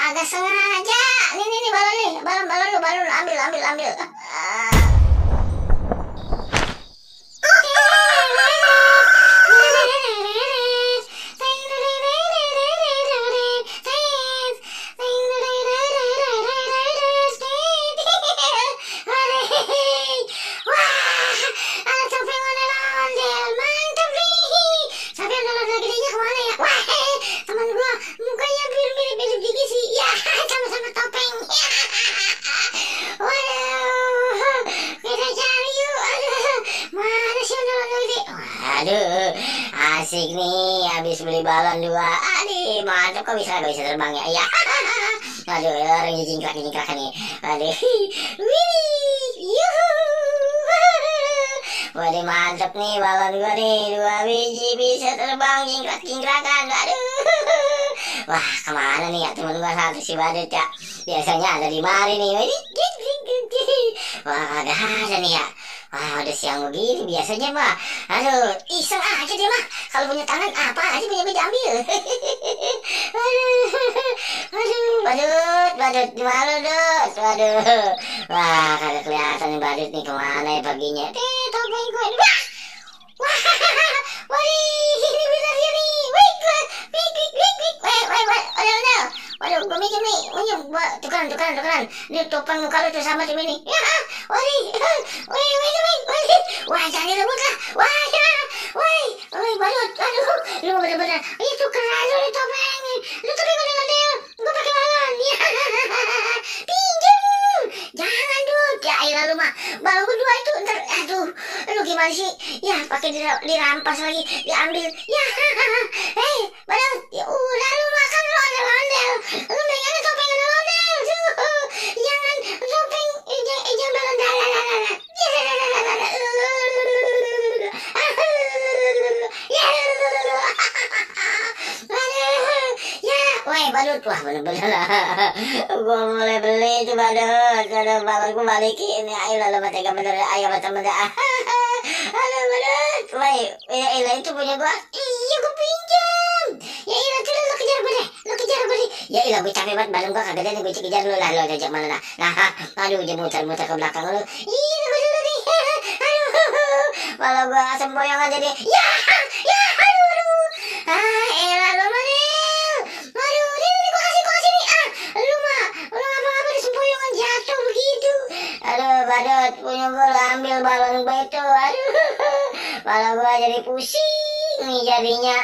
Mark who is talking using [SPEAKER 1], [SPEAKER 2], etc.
[SPEAKER 1] kagak sengaja. Nih balon nih, balon ambil. Aduh, asik nih, habis beli balon 2. Aduh, mantap, kok bisa terbang ya? Ya. Aduh, orang jingkrak nih. Aduh, wih, yuhu. Waduh, mantap nih balon gua nih, 2 biji bisa terbang jingkrak-jingkrakan. Aduh. Wah, kemana nih ya temen gua satu si Badut ya? Biasanya ada di mari nih. Wah, kagak ada nih ya. Wah, udah siang begini biasanya mah. Aduh, iseng aja dia mah. Kalau punya tangan apa aja punya ambil. Badut, di mana Dut? Waduh. Wah, kagak kelihatan nih Badut nih kemana ya paginya. Topeng gue. Wah, ini benar dia nih. Wih. Waduh, gue mikir nih, tukeran. Ini topeng muka lu tuh sama tim ini. Ya, wih. Wah, jangan direbut lah. Wih, Badut, aduh, lu bener-bener. Itu keren lu nih topeng. Lu tapi ngedel, gue pakai balon. Ya, pinjam. Jangan Dut, ya elah lu mah. Balon gue 2 itu ntar, aduh, lu gimana sih? Ya, pakai dirampas lagi, diambil. Ya, Badut, ya udah lu makan lu ondel-ondel. Lu megangnya topeng ondel-ondel. Jangan topeng, jangan balon. Badut, wah bener-bener lah. Gua mulai beli itu Badut. Aduh, balon gua balikin. Ayolah lu tega bener. Ayo temen. Aduh, Badut. Wah, ya itu punya gua. Iya, gua pinjam. Ya ilah, tuh lu kejar gue deh. Ya ilah, gue capek banget. Balon gua kagak ada nih, gue kejar lu lah. Lu ajak mana nah. Aduh, dia muter ke belakang lu. Iya, gue dulu nih. Aduh, balon gua semboyong aja deh. Ya, aduh. Elah lu mah. Badut, punya gue ambil balon gue itu. Aduh, malah gue jadi pusing nih jadinya.